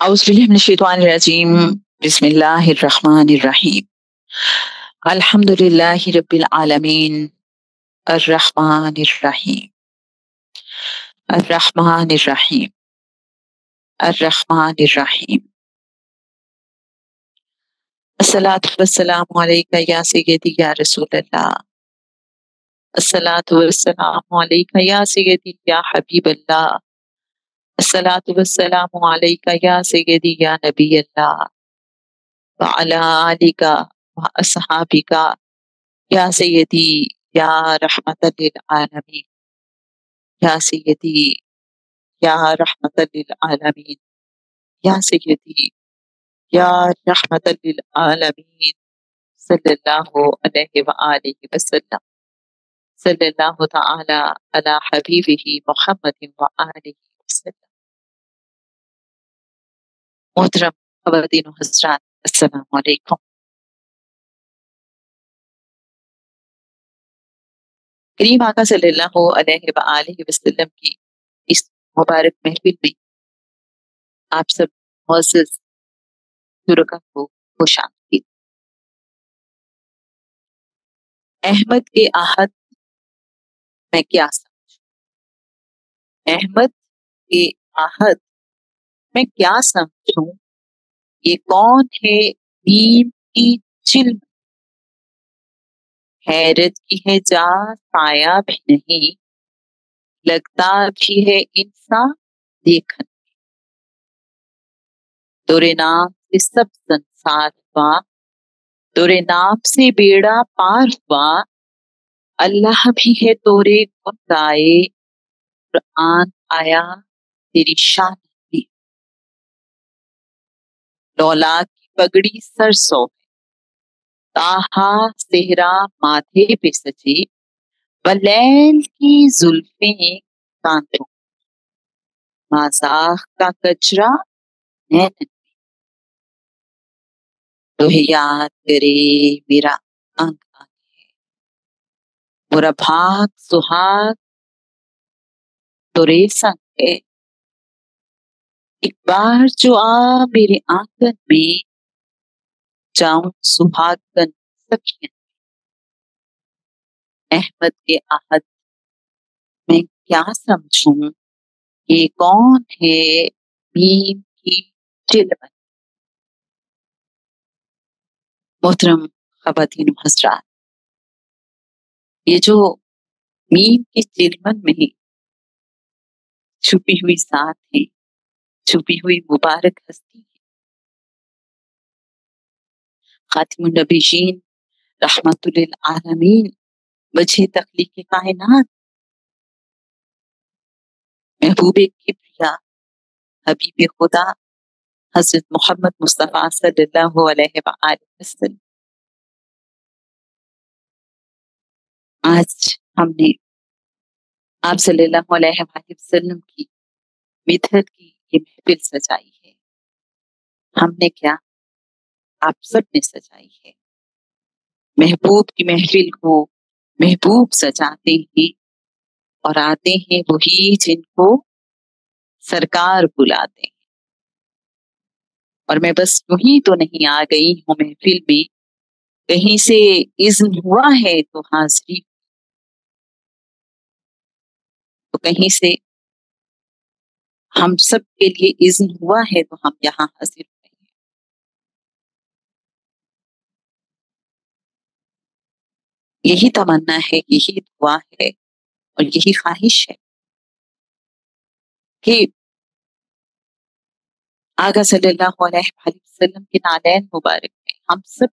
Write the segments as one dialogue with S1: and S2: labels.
S1: أعوذ بالله من الشيطان الرجيم. بسم الله الرحمن الرحيم. الحمد لله رب العالمين الرحمن الرحيم الرحمن الرحيم الرحمن الرحيم. الصلاة والسلام عليك يا سيدي يا رسول الله. الصلاة والسلام عليك يا سيدي يا حبيب الله. الصلاة والسلام عليك يا سيدي يا نبي الله وعلى آلك وأصحابك يا سيدي يا رحمة للعالمين. يا سيدي يا رحمة للعالمين. يا سيدي يا رحمة للعالمين. صلى الله عليه وآله وسلم. صلى الله تعالى على حبيبه محمد وآله وسلم. محترم خواتین و حضرات، السلام علیکم۔ کریم آقا صلی اللہ علیہ وآلہ وسلم کی اس مبارک محفل میں آپ سب معزز شرکا کو خوش آمدید۔ احمد کے آہد میں کیا سمجھوں؟ احمد کے آہد میں کیا سمجھوں؟ یہ کون ہے نیم کی چلم؟ حیرت کی ہے جا سایہ بھی نہیں، لگتا بھی ہے انسان دیکھن۔ تورے نام سے سب سنسار ہوا، تورے نام سے بیڑا پار ہوا، اللہ بھی ہے تورے گن گائے، قرآن آیا تیری شان بھی۔ لولا کی پگڑی سر سو ہے، تاہا صحرا ماتھے پہ سجے، ولیل کی زلفیں کانتوں، مازاغ کا کچرا نینن تو یاد کرے میرا انگ آنکھ ہے، برا بھاگ سہاگ تورے سنگ ہے۔ ایک بار جو آ میرے آنگن میں، جاؤں سہاگن سکھین۔ احمد کے آہد میں کیا سمجھوں؟ یہ کون ہے میم کی چلمن؟ محترم خواتین و حضرات، یہ جو میم کی چلمن میں چھپی ہوئی ذات ہے، چھپی ہوئی مبارک ہستی ہے، خاتم النبیین رحمت للعالمین وجہ تخلیق کائنات، محبوب کبریا، حبیب خدا حضرت محمد مصطفیٰ صلی اللہ علیہ وآلہ وسلم۔ آج ہم نے آپ صلی اللہ علیہ وآلہ وسلم کی مدحت کی یہ محفل سجائی ہے۔ ہم نے کیا، آپ سب نے سجائی ہے۔ محبوب کی محفل کو محبوب سجاتے ہیں اور آتے ہیں وہی جن کو سرکار بلاتے ہیں۔ اور میں بس یوں ہی تو نہیں آ گئی ہوں محفل میں، کہیں سے اذن ہوا ہے تو حاضری، تو کہیں سے ہم سب کے لیے اذن ہوا ہے تو ہم یہاں حاضر ہوئے ہیں۔ یہی تمنا ہے، یہی دعا ہے اور یہی خواہش ہے کہ آقا صلی اللہ علیہ وآلہ وسلم کے نالین مبارک میں ہم سب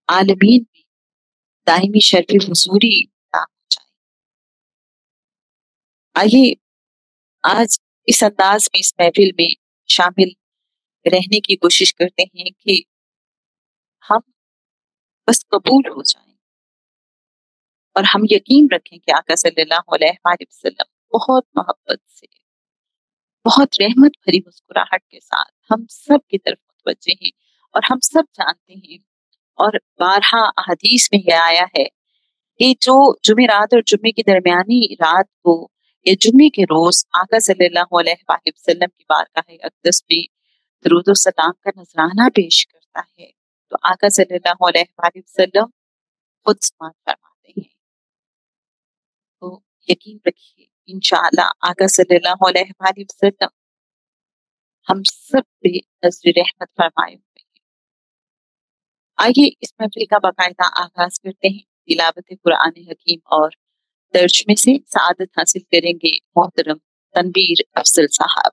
S1: عالمین میں دائمی شرف حضوری عطا ہو جائے۔ آئیے آج اس انداز میں اس محفل میں شامل رہنے کی کوشش کرتے ہیں کہ ہم بس قبول ہو جائیں اور ہم یقین رکھیں کہ آقا صلی اللہ علیہ وآلہ وسلم بہت محبت سے، بہت رحمت بھری مسکراہٹ کے ساتھ ہم سب کی طرف متوجہ ہیں، اور ہم سب جانتے ہیں اور بارہا احادیث میں یہ آیا ہے کہ جو جمعرات اور جمعے کی درمیانی رات کو یہ جمعے کے روز آقا صلی اللہ علیہ وآلہ وسلم کی بارگاہ اقدس میں درود و سلام کا نذرانہ پیش کرتا ہے تو آقا صلی اللہ علیہ وآلہ وسلم خود سماعت فرماتے ہیں۔ تو یقین رکھیے انشاءاللہ آقا صلی اللہ علیہ وآلہ وسلم ہم سب پہ نظر رحمت فرمائے ہوئے ہیں۔ آئیے اس محفل کا باقاعدہ آغاز کرتے ہیں تلاوت قرآن حکیم اور ترجمے سے سعادت حاصل کریں گے محترم تنویر افضل صاحب۔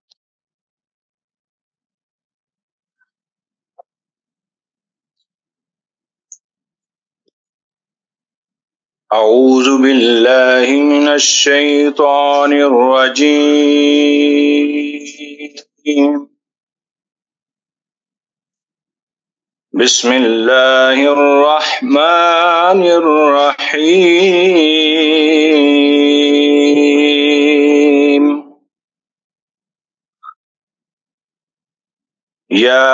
S2: اعوذ باللہ من الشیطان الرجیم بسم اللہ الرحمن الرحیم یا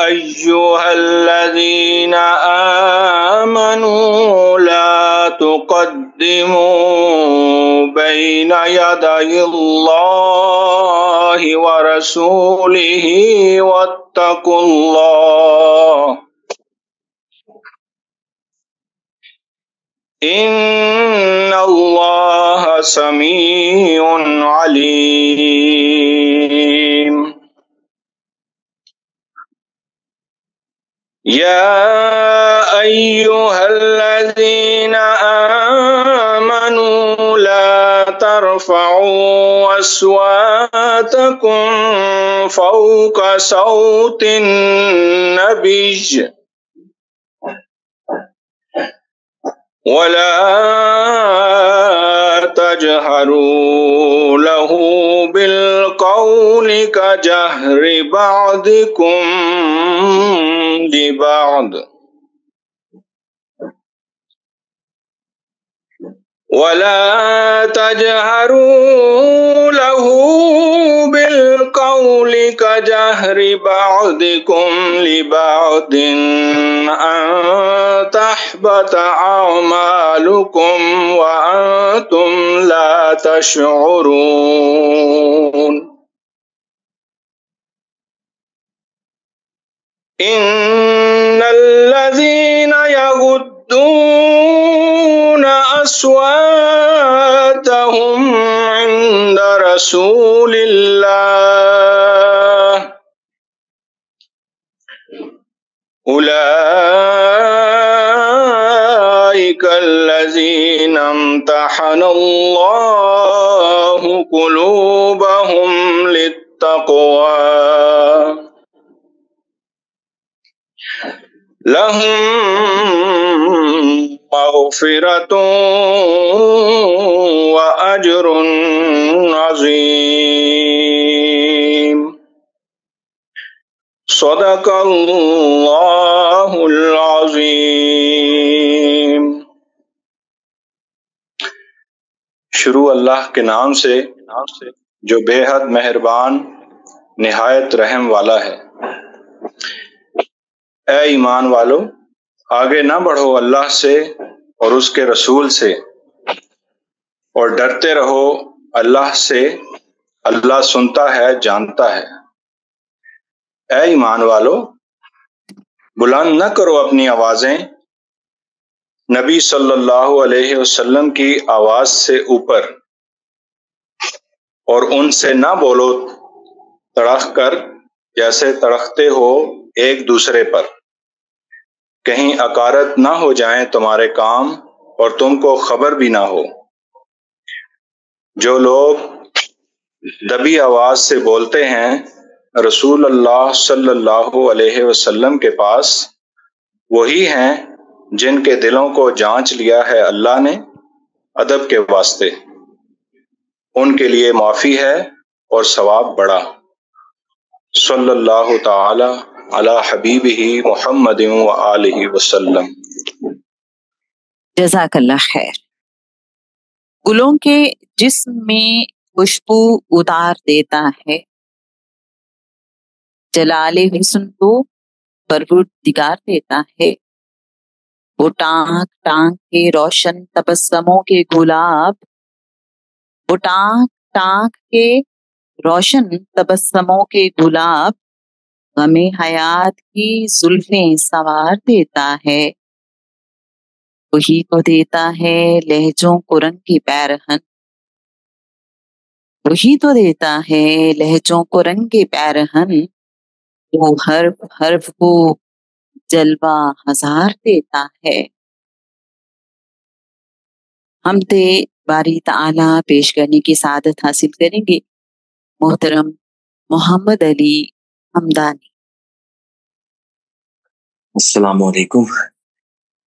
S2: ایہا الذین آمنوا لا تقدموا بین یدی اللہ ورسولہ واتقوا اللہ ان اللہ سمیع علیم یا ایہا الذین آمنوا لا ترفعوا اصواتکم فوق صوت النبی ولا تجهروا له بالقول كجهر بعضكم لبعض ولا تجهروا له بالقول كجهر بعضكم لبعض أن تحبط أعمالكم وأنتم لا تشعرون إن الذين يغضون أصواتهم عند رسول الله أولئك الذين امتحن الله قلوبهم للتقوى لهم مغفرة وأجر عظيم صدق اللہ العظیم۔ شروع اللہ کے نام سے جو بے حد مہربان نہایت رحم والا ہے۔ اے ایمان والو، آگے نہ بڑھو اللہ سے اور اس کے رسول سے، اور ڈرتے رہو اللہ سے، اللہ سنتا ہے جانتا ہے۔ اے ایمان والو، بلند نہ کرو اپنی آوازیں نبی صلی اللہ علیہ وسلم کی آواز سے اوپر، اور ان سے نہ بولو تڑخ کر جیسے تڑختے ہو ایک دوسرے پر، کہیں اکارت نہ ہو جائیں تمہارے کام اور تم کو خبر بھی نہ ہو۔ جو لوگ دبی آواز سے بولتے ہیں رسول اللہ صلی اللہ علیہ وسلم کے پاس، وہی ہیں جن کے دلوں کو جانچ لیا ہے اللہ نے ادب کے واسطے، ان کے لیے معافی ہے اور ثواب بڑا۔ صلی اللہ تعالی علی حبیبہ محمد وآلہ وسلم۔
S1: جزاک اللہ خیر۔ گلوں کے جسم میں خوشبو اتار دیتا ہے، جلال حسن کو پروردگار دیتا ہے۔ وہ ٹانک ٹانک کے روشن تبسموں کے گلاب وہ ٹانک ٹانک کے روشن تبسموں کے گلاب غم حیات کی زلفیں سنوار دیتا ہے۔ وہی تو دیتا ہے لہجوں کو رنگ پیرہن، وہی تو دیتا ہے لہجوں کو رنگ پیرہن، وہ حرف حرف کو جلوہ ہزار دیتا ہے۔ حمد باری تعالیٰ پیش کرنے کی سعادت حاصل کریں گے محترم محمد علی حمدانی۔
S3: السلام علیکم۔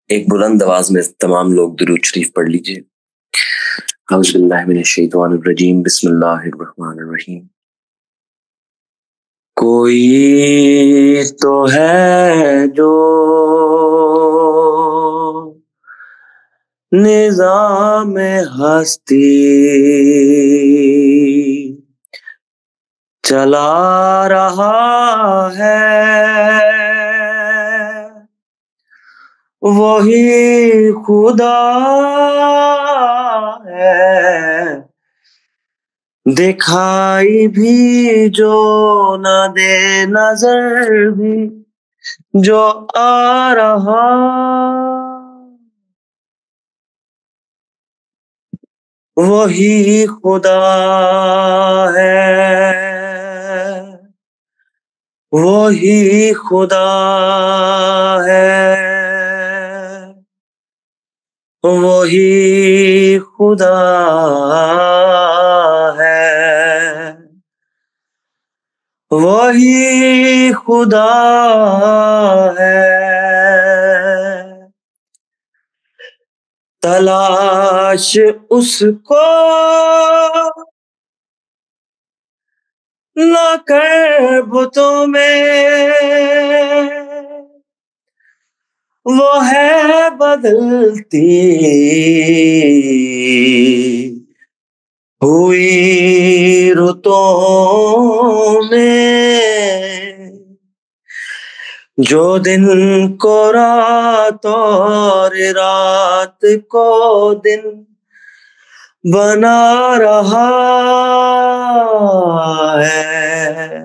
S3: ایک بلند آواز میں تمام لوگ درود شریف پڑھ لیجئے۔ اعوذ باللہ من الشیطان الرجیم، بسم اللہ الرحمن الرحیم۔ کوئی تو ہے جو نظام ہستی چلا رہا ہے، وہی خدا ہے، دکھائی بھی جو نہ دے نظر بھی جو آ رہا، وہی خدا ہے، وہی خدا ہے، وہی خدا ہے، وہی خدا ہے۔ تلاش اس کو نہ کر بتوں میں، وہ ہے بدلتی ہوئی رتوں میں، جو دن کو رات اور رات کو دن بنا رہا ہے،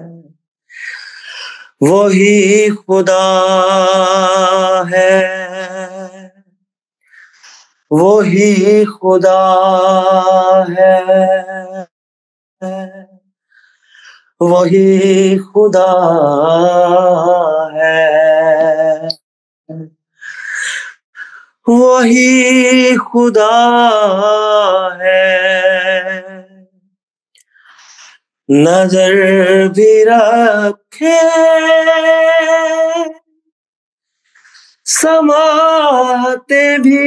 S3: وہی خدا ہے، وہی خدا ہے، وہی خدا ہے، وہی خدا ہے۔ نظر بھی رکھے سماتے بھی،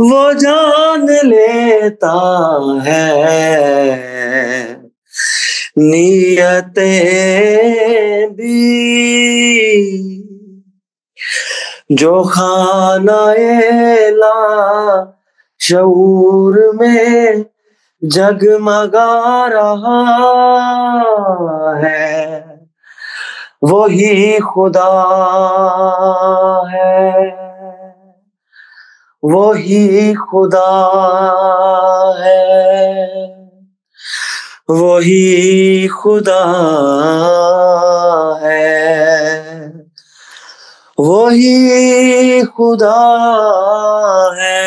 S3: وہ جان لیتا ہے نیتیں بھی، جو خانہ لا شعور میں جگمگا رہا ہے، وہی خدا ہے، وہی خدا ہے، وہی خدا ہے، وہی خدا ہے۔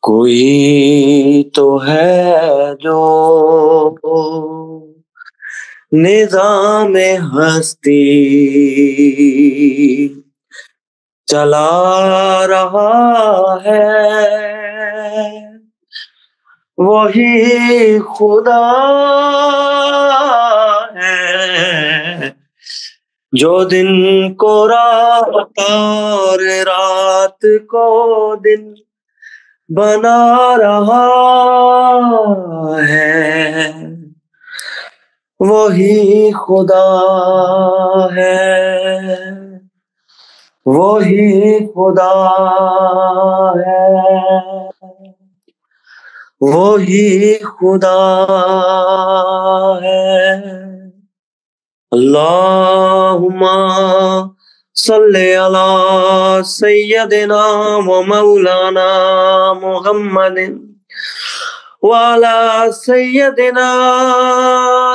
S3: کوئی تو ہے جو نظام ہستی چلا رہا ہے، وہی خدا ہے، جو دن کو رات اور رات کو دن بنا رہا ہے، وہی خدا ہے، وہی خدا ہے، وہی خدا ہے۔ اللہم صلی علی سیدنا و مولانا محمد وعلی سیدنا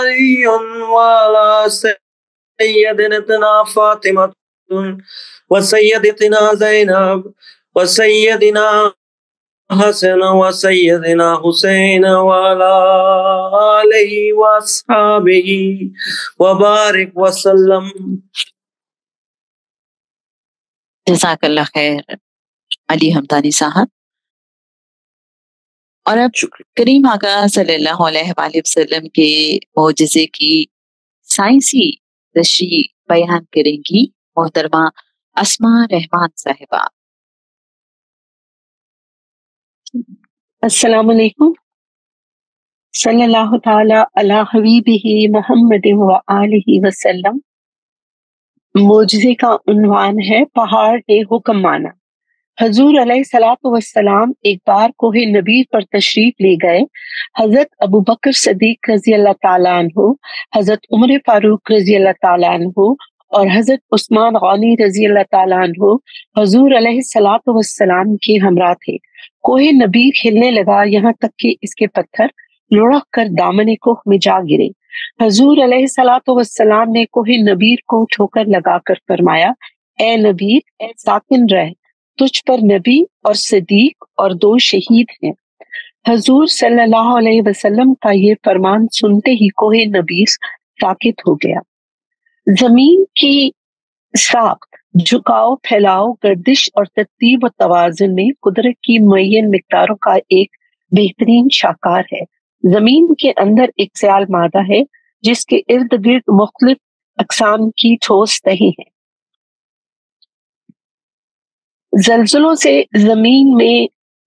S3: علی وعلی سیدنا فاطمہ و سیدنا زینب و سیدنا حسن و سیدنا حسین وعلی آلہ و اصحابہ وبارک وسلم.
S1: جزاک اللہ خیر علی حمدانی صاحب. اور اب کریم آقا صلی اللہ علیہ وآلہ وسلم کے معجزے کی سائنسی تشریح بیان کریں گی محترمہ اسماء رحمان صاحبہ.
S4: السلام علیکم. صلی اللہ تعالی علی حبیبہ محمد و آلہ وسلم. معجزے کا عنوان ہے پہاڑ نے حکم مانا. حضور علیہ الصلوۃ والسلام ایک بار کوہ نبیر پر تشریف لے گئے. حضرت ابوبکر صدیق رضی اللہ تعالیٰ عنہ، حضرت عمر فاروق رضی اللہ تعالیٰ عنہ اور حضرت عثمان غنی رضی اللہ تعالیٰ عنہ حضور علیہ الصلوۃ والسلام کے ہمراہ تھے. کوہ نبیر ہلنے لگا، یہاں تک کہ اس کے پتھر لڑک کر دامن کوہ میں جا گرے. حضور علیہ الصلوۃ والسلام نے کوہ نبیر کو ٹھوکر لگا کر فرمایا، اے نبیر، اے ساکن رہ، تجھ پر نبی اور صدیق اور 2 شہید ہیں. حضور صلی اللہ علیہ وسلم کا یہ فرمان سنتے ہی کوہ نبیر ساکت ہو گیا. زمین کی ساخت، جھکاؤ، پھیلاؤ، گردش اور ترتیب و توازن میں قدرت کی معین مقداروں کا ایک بہترین شاہکار ہے. زمین کے اندر ایک سیال مادہ ہے جس کے ارد گرد مختلف اقسام کی ٹھوس تہیں ہیں. زلزلوں سے زمین میں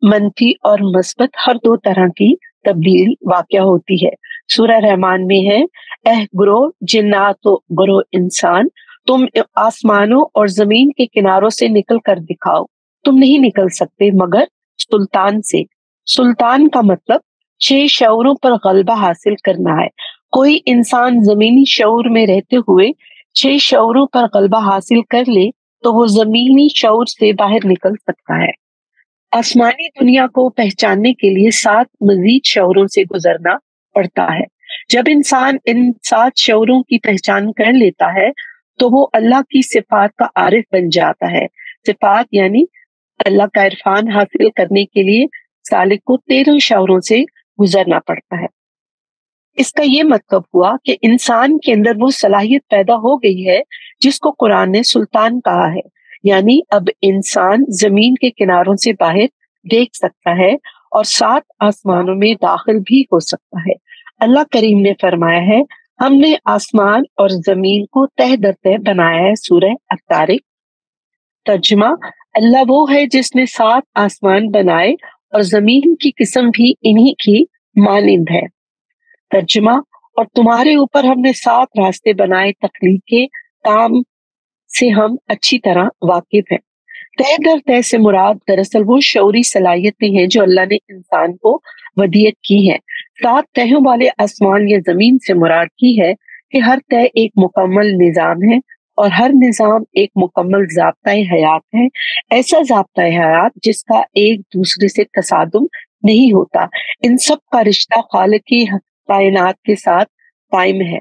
S4: منفی اور مثبت ہر 2 طرح کی تبدیل واقع ہوتی ہے. سورہ رحمان میں ہے، اے گروہ جنات و گروہ انسان، تم آسمانوں اور زمین کے کناروں سے نکل کر دکھاؤ. تم نہیں نکل سکتے مگر سلطان سے. سلطان کا مطلب 6 شعوروں پر غلبہ حاصل کرنا ہے. کوئی انسان زمینی شعور میں رہتے ہوئے 6 شعوروں پر غلبہ حاصل کر لے تو وہ زمینی شعور سے باہر نکل سکتا ہے. آسمانی دنیا کو پہچاننے کے لیے 7 مزید شعوروں سے گزرنا پڑتا ہے. جب انسان ان 7 شعوروں کی پہچان کر لیتا ہے تو وہ اللہ کی صفات کا عارف بن جاتا ہے. صفات یعنی اللہ کا عرفان حاصل کرنے کے لیے سالک کو 13 شعوروں سے گزرنا پڑتا ہے. اس کا یہ مطلب ہوا کہ انسان کے اندر وہ صلاحیت پیدا ہو گئی ہے جس کو قرآن نے سلطان کہا ہے. یعنی اب انسان زمین کے کناروں سے باہر دیکھ سکتا ہے اور 7 آسمانوں میں داخل بھی ہو سکتا ہے. اللہ کریم نے فرمایا ہے، ہم نے آسمان اور زمین کو تہ در تہ بنایا ہے. سورہ الطارق. ترجمہ، اللہ وہ ہے جس نے 7 آسمان بنائے اور زمین کی قسم بھی انہی کی مانند ہے. ترجمہ، اور تمہارے اوپر ہم نے 7 راستے بنائے، تخلیق کے کام سے ہم اچھی طرح واقف ہیں. تہ در تہ سے مراد دراصل وہ شعوری صلاحیتیں ہیں جو اللہ نے انسان کو ودیت کی ہیں. 7 تہوں والے آسمان یا زمین سے مراد کی ہے کہ ہر تہ ایک مکمل نظام ہے اور ہر نظام ایک مکمل ضابطۂ حیات ہے. ایسا ضابطۂ حیات جس کا ایک دوسرے سے تصادم نہیں ہوتا. ان سب کا رشتہ خالق کی کائنات کے ساتھ قائم ہے.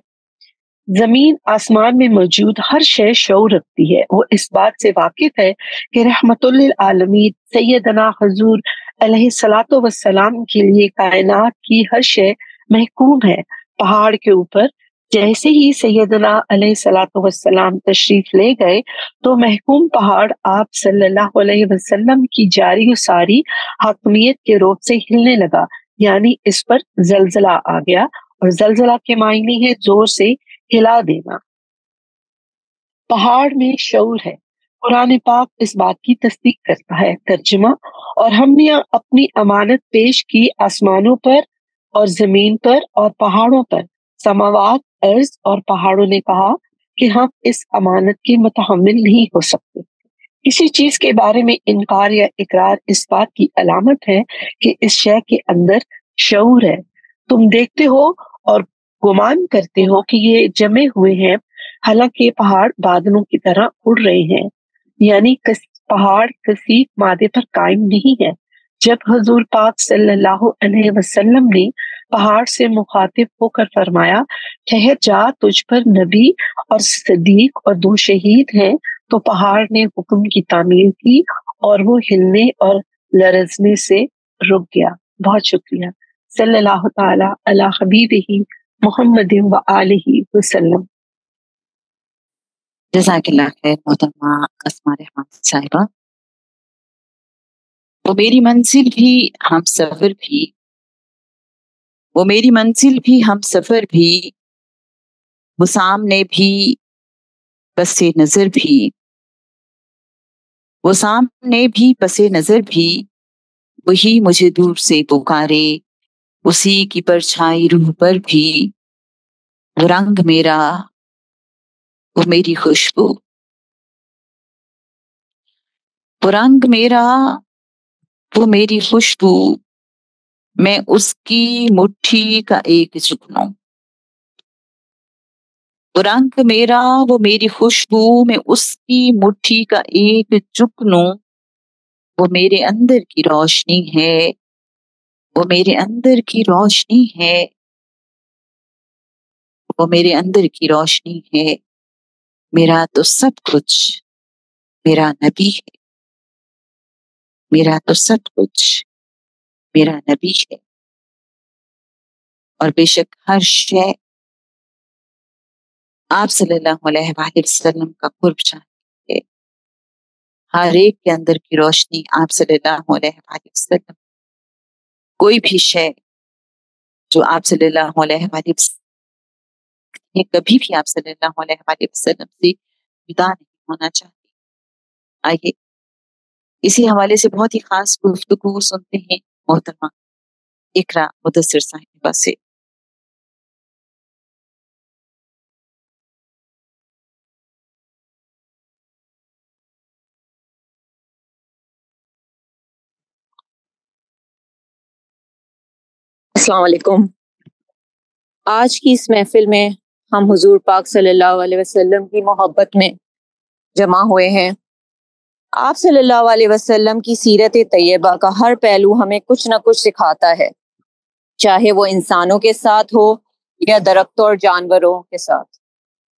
S4: زمین آسمان میں موجود ہر شے شعور رکھتی ہے. وہ اس بات سے واقف ہے کہ رحمت للعالمین سیدنا حضور علیہ الصلوۃ والسلام کے لیے کائنات کی ہر شے محکوم ہے. پہاڑ کے اوپر جیسے ہی سیدنا علیہ الصلوۃ والسلام تشریف لے گئے تو محکوم پہاڑ آپ صلی اللہ علیہ وسلم کی جاری و ساری حاکمیت کے روپ سے ہلنے لگا. یعنی اس پر زلزلہ آ گیا، اور زلزلہ کے معنی ہے زور سے ہلا دینا. پہاڑ میں شعور ہے. قرآن پاک اس بات کی تصدیق کرتا ہے. ترجمہ، اور ہم نے اپنی امانت پیش کی آسمانوں پر اور زمین پر اور پہاڑوں پر. سماوات، ارض اور پہاڑوں نے کہا کہ ہم اس امانت کے متحمل نہیں ہو سکتے. کسی چیز کے بارے میں انکار یا اقرار اس بات کی علامت ہے کہ اس شے کے اندر شعور ہے. تم دیکھتے ہو اور گمان کرتے ہو کہ یہ جمے ہوئے ہیں، حالانکہ پہاڑ بادلوں کی طرح اڑ رہے ہیں، یعنی پہاڑ کثیف مادے پر قائم نہیں ہے۔ جب حضور پاک صلی اللہ علیہ وسلم نے پہاڑ سے مخاطب ہو کر فرمایا ٹھہر جا، تجھ پر نبی اور صدیق اور 2 شہید ہیں، تو پہاڑ نے حکم کی تعمیل کی اور وہ ہلنے اور لرزنے سے رک گیا۔ بہت شکریہ۔ صلی اللہ تعالی علی حبیبہ محمد و آلہ وسلم۔
S1: جزاک اللہ خیر محترمہ اسماء رحمان صاحبہ۔ وہ میری منزل بھی ہم سفر بھی، وہ میری منزل بھی ہم سفر بھی، وہ سامنے بھی پس نظر بھی، وہ سامنے بھی پس نظر بھی، وہی مجھے دور سے پکارے، اسی کی پرچھائی روح پر بھی، وہ رنگ میرا وہ میری خوشبو، وہ رنگ میرا وہ میری خوشبو، میں اس کی مٹھی کا ایک جگنوں، وہ رنگ میرا وہ میری خوشبو، میں اس کی مٹھی کا ایک جگنوں، وہ میرے اندر کی روشنی ہے، وہ میرے اندر کی روشنی ہے، وہ میرے اندر کی روشنی ہے، میرا تو سب کچھ میرا نبی ہے، میرا تو سب کچھ میرا نبی ہے، اور بے شک ہر شے آپ صلی اللہ علیہ وآلہ وسلم کا قرب چاہتی ہے، ہر ایک کے اندر کی روشنی آپ صلی اللہ علیہ وآلہ وسلم، کوئی بھی شے جو آپ صلی اللہ علیہ وآلہ وسلم کبھی بھی آپ صلی اللہ علیہ وآلہ وسلم سے جدا نہیں ہونا چاہتی۔ آئیے اسی حوالے سے بہت ہی خاص گفتگو سنتے ہیں محترمہ اقرا مدثر صاحبہ سے۔
S5: السلام علیکم۔ آج کی اس محفل میں ہم حضور پاک صلی اللہ علیہ وسلم کی محبت میں جمع ہوئے ہیں۔ آپ صلی اللہ علیہ وسلم کی سیرت طیبہ کا ہر پہلو ہمیں کچھ نہ کچھ سکھاتا ہے، چاہے وہ انسانوں کے ساتھ ہو یا درختوں اور جانوروں کے ساتھ۔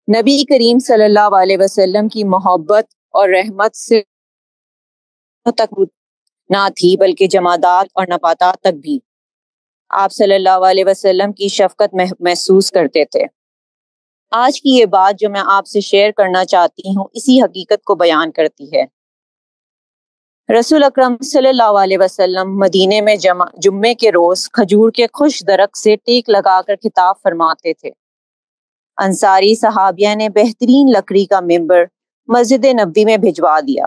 S5: نبی کریم صلی اللہ علیہ وسلم کی محبت اور رحمت سے تک نہ تھی بلکہ جمادات اور نباتات تک بھی آپ صلی اللہ علیہ وسلم کی شفقت محسوس کرتے تھے۔ آج کی یہ بات جو میں آپ سے شیئر کرنا چاہتی ہوں اسی حقیقت کو بیان کرتی ہے۔ رسول اکرم صلی اللہ علیہ وسلم مدینے میں جمعے کے روز کھجور کے خوش درخت سے ٹیک لگا کر خطاب فرماتے تھے۔ انصاری صحابیہ نے بہترین لکڑی کا ممبر مسجد نبوی میں بھجوا دیا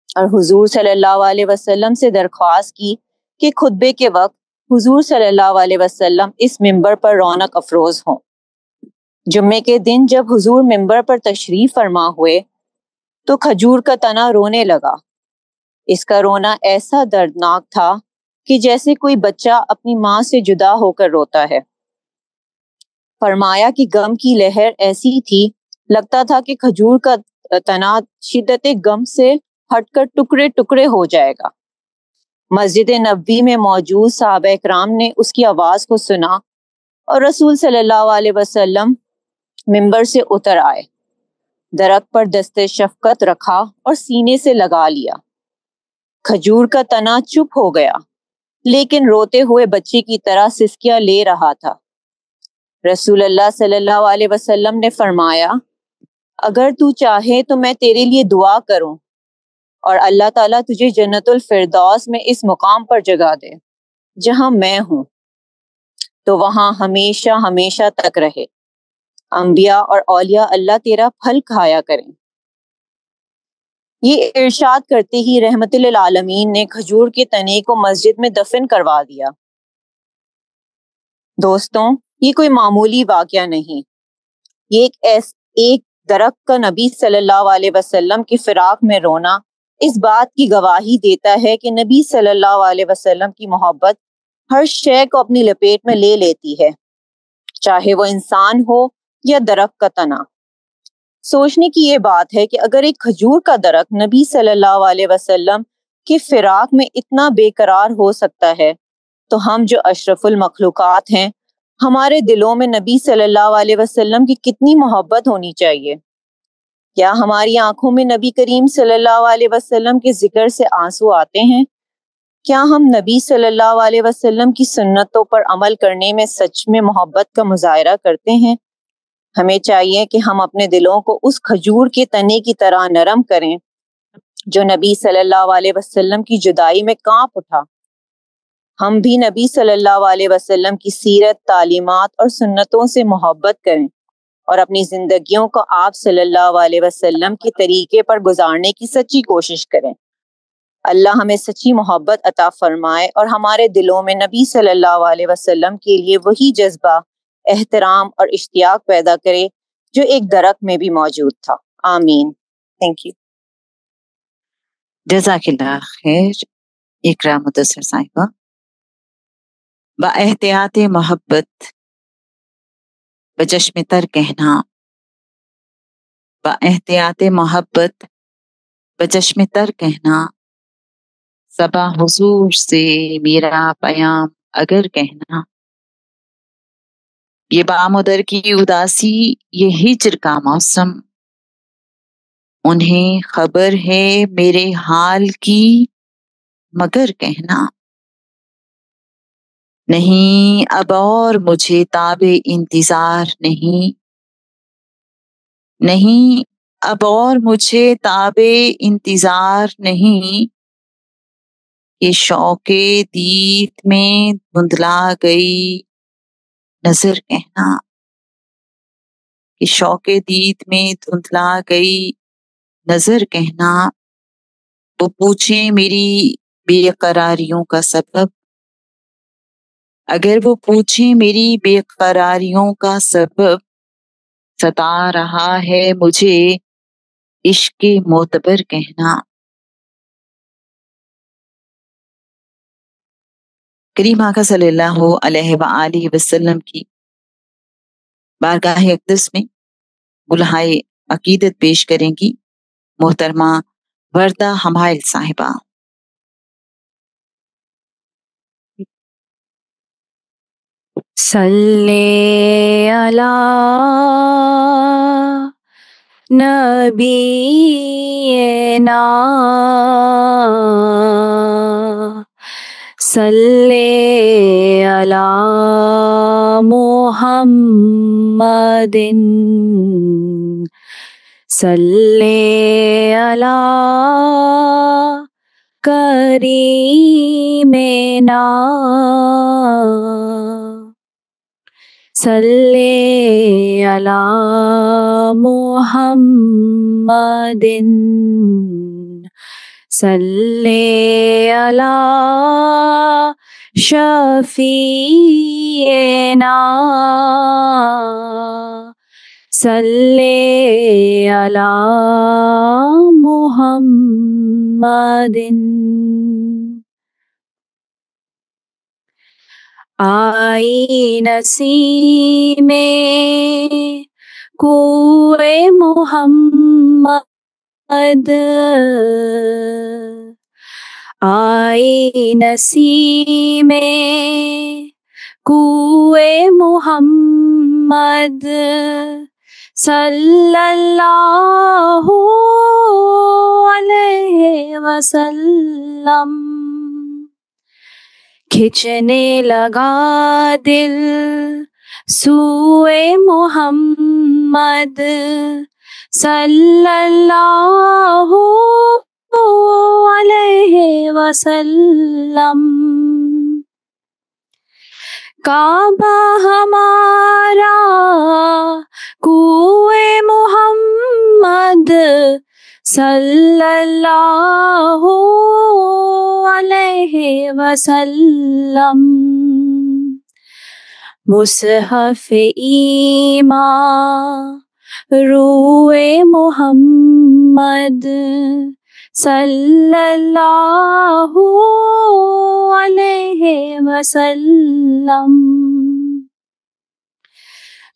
S5: اور حضور صلی اللہ علیہ وسلم سے درخواست کی کہ خطبے کے وقت حضور صلی اللہ علیہ وسلم اس ممبر پر رونق افروز ہوں۔ جمعے کے دن جب حضور ممبر پر تشریف فرما ہوئے تو کھجور کا تنا رونے لگا۔ اس کا رونا ایسا دردناک تھا کہ جیسے کوئی بچہ اپنی ماں سے جدا ہو کر روتا ہے۔ فرمایا کہ غم کی لہر ایسی تھی، لگتا تھا کہ کھجور کا تنا شدت غم سے ہٹ کر ٹکڑے ٹکڑے ہو جائے گا۔ مسجد نبوی میں موجود صحابہ کرام نے اس کی آواز کو سنا اور رسول صلی اللہ علیہ وسلم ممبر سے اتر آئے، درخت پر دست شفقت رکھا اور سینے سے لگا لیا۔ کھجور کا تنا چپ ہو گیا لیکن روتے ہوئے بچے کی طرح سسکیاں لے رہا تھا۔ رسول اللہ صلی اللہ علیہ وسلم نے فرمایا، اگر تو چاہے تو میں تیرے لیے دعا کروں اور اللہ تعالیٰ تجھے جنت الفردوس میں اس مقام پر جگہ دے جہاں میں ہوں، تو وہاں ہمیشہ ہمیشہ تک رہے۔ انبیاء اور اولیاء اللہ تیرا پھل کھایا کریں۔ یہ ارشاد کرتے ہی رحمت للعالمین نے کھجور کے تنے کو مسجد میں دفن کروا دیا۔ دوستوں، یہ کوئی معمولی واقعہ نہیں، یہ ایک درخت کا نبی صلی اللہ علیہ وسلم کی فراق میں رونا اس بات کی گواہی دیتا ہے کہ نبی صلی اللہ علیہ وسلم کی محبت ہر شے کو اپنی لپیٹ میں لے لیتی ہے، چاہے وہ انسان ہو یا درخت کا تنا۔ سوچنے کی یہ بات ہے کہ اگر ایک کھجور کا درخت نبی صلی اللہ علیہ وسلم کے فراق میں اتنا بے قرار ہو سکتا ہے تو ہم جو اشرف المخلوقات ہیں ہمارے دلوں میں نبی صلی اللہ علیہ وسلم کی کتنی محبت ہونی چاہیے۔ کیا ہماری آنکھوں میں نبی کریم صلی اللہ علیہ وسلم کے ذکر سے آنسو آتے ہیں؟ کیا ہم نبی صلی اللہ علیہ وسلم کی سنتوں پر عمل کرنے میں سچ میں محبت کا مظاہرہ کرتے ہیں؟ ہمیں چاہیے کہ ہم اپنے دلوں کو اس کھجور کے تنے کی طرح نرم کریں جو نبی صلی اللہ علیہ وسلم کی جدائی میں کانپ اٹھا۔ ہم بھی نبی صلی اللہ علیہ وسلم کی سیرت، تعلیمات اور سنتوں سے محبت کریں اور اپنی زندگیوں کو آپ صلی اللہ علیہ وسلم کے طریقے پر گزارنے کی سچی کوشش کریں۔ اللہ ہمیں سچی محبت عطا فرمائے اور ہمارے دلوں میں نبی صلی اللہ علیہ وسلم کے لیے وہی جذبہ، احترام اور اشتیاق پیدا کرے جو ایک درخت میں بھی موجود تھا۔ آمین۔ Thank you.
S1: جزاک اللہ خیر اقرا مدثر صاحبہ۔ با احتیاط محبت بچشم تر کہنا، با احتیاط محبت بچشم تر کہنا، صبا حضور سے میرا پیام اگر کہنا، یہ بامدر کی اداسی، یہ ہجر کا موسم، انہیں خبر ہے میرے حال کی مگر کہنا، نہیں اب اور مجھے تاب انتظار نہیں، نہیں اب اور مجھے تاب انتظار نہیں، یہ شوق دید میں دھندلا گئی نظر کہنا، یہ شوق دید میں دھندلا گئی نظر کہنا، وہ پوچھیں میری بے قراریوں کا سبب، اگر وہ پوچھیں میری بے قراریوں کا سبب، ستا رہا ہے مجھے عشق معتبر کہنا۔ کریم آقا صلی اللہ علیہ وآلہ وسلم کی بارگاہ اقدس میں ملحۂ عقیدت پیش کریں گی محترمہ وردہ حمائل صاحبہ۔
S6: صلی علی نبینا صلی علی محمد صلی علی کریمنا صلی علی محمد صلی علی شفیعنا صلی علی محمد۔ آئی نسیم کوئے محمد، آئی نسیم کوئے محمد صلی اللہ علیہ وسلم، کھچنے لگا دل سوئے محمد صلی اللہ علیہ وسلم۔ کعبہ ہمارا کوئے محمد صلی اللہ علیہ وسلم، مصحف ایمان روئے محمد صلی اللہ علیہ وسلم،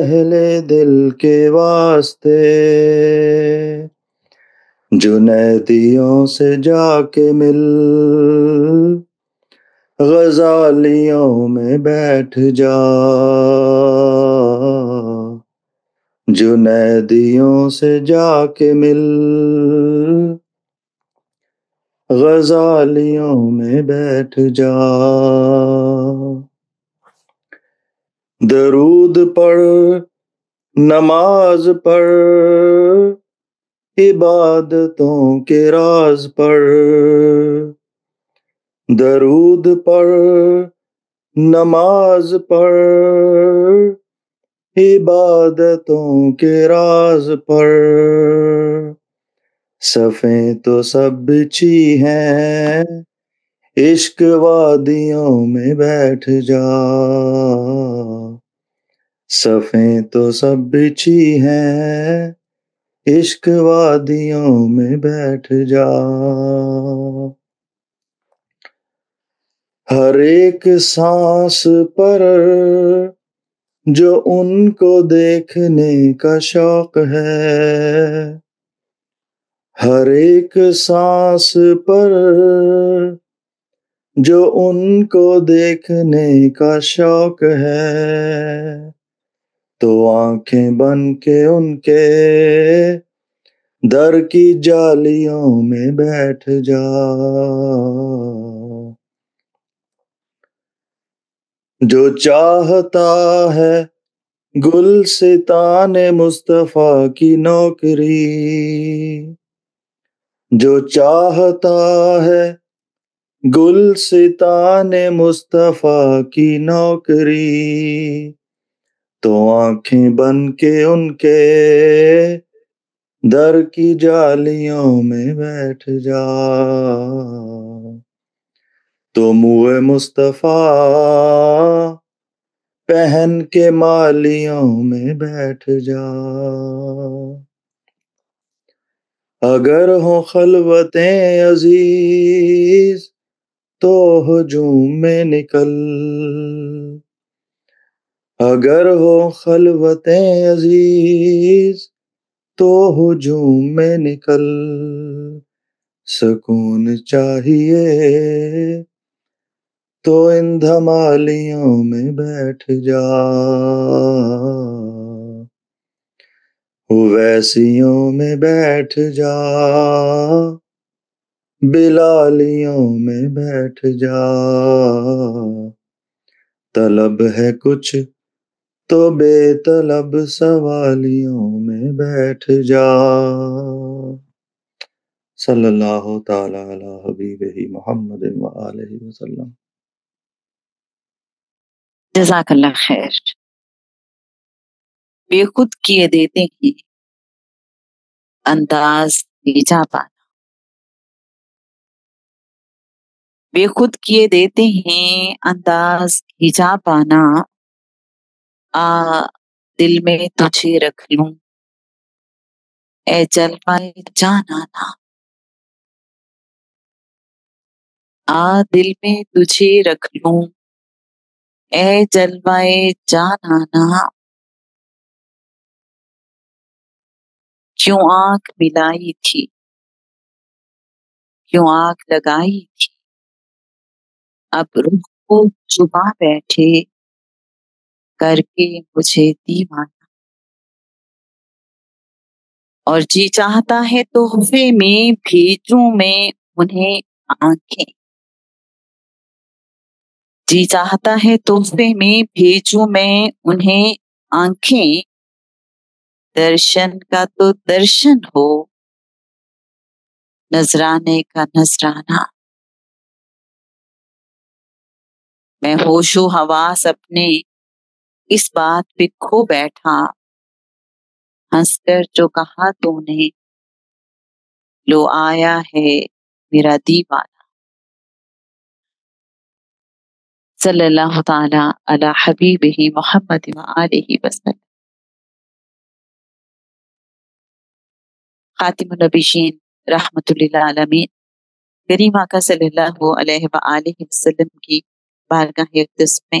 S2: اہل دل کے واسطے، جنیدیوں سے جا کے مل، غزالیوں میں بیٹھ جا، جنیدیوں سے جا کے مل، غزالیوں میں بیٹھ جا، درود پڑھ نماز پڑھ، عبادتوں کے راز پڑھ، درود پڑھ نماز پڑھ، عبادتوں کے راز پڑھ، صفیں تو سب بچھی ہیں، عشق وادیوں میں بیٹھ جا، صفیں تو سب بچھی ہیں، عشق وادیوں میں بیٹھ جا، ہر ایک سانس پر جو ان کو دیکھنے کا شوق ہے، ہر ایک سانس پر جو ان کو دیکھنے کا شوق ہے، تو آنکھیں بن کے ان کے در کی جالیوں میں بیٹھ جا، جو چاہتا ہے گلستان مصطفیٰ کی نوکری، جو چاہتا ہے گلستان مصطفیٰ کی نوکری، تو آنکھیں بن کے ان کے در کی جالیوں میں بیٹھ جا، تو منہ مصطفیٰ پہن کے مالیوں میں بیٹھ جا، اگر ہوں خلوتیں عزیز تو ہجوم میں نکل، اگر ہوں خلوتیں عزیز تو ہجوم میں نکل، سکون چاہیے تو ان دھمالیوں میں بیٹھ جا، ویسیوں میں بیٹھ جا، بلالیوں میں بیٹھ جا، طلب ہے کچھ تو بے طلب سوالیوں میں بیٹھ جا، صلی اللہ تعالی علی حبیبہ محمد وآلہ وسلم۔
S1: جزاک اللہ خیر۔ بے خود کیے دیتے ہیں انداز بھیجا پانا، بے خود کیے دیتے ہیں انداز بھیجا پانا، دل میں تجھے رکھ لوں اے جلوائے جانانا، دل میں تجھے رکھ لوں اے جلوائے جانانا، کیوں آنکھ ملائی تھی، کیوں آنکھ لگائی تھی، اب رخ کو چھپا بیٹھے کر کے مجھے دیوانہ، اور جی چاہتا ہے تحفے میں بھیجوں میں انہیں آنکھیں، جی چاہتا ہے تحفے میں بھیجوں میں انہیں آنکھیں، درشن کا تو درشن ہو نذرانے کا نذرانہ، میں ہوش و حواس اپنے اس بات پہ کھو بیٹھا، ہنس کر جو کہا تو نے لو آیا ہے میرا دیوانہ، صلی اللہ تعالی علی حبیبہ محمد وآلہ وسلم۔ خاتم النبیین رحمت للعالمین کریم آقا صلی اللہ علیہ وآلہ وسلم کی بارگاہ اقدس میں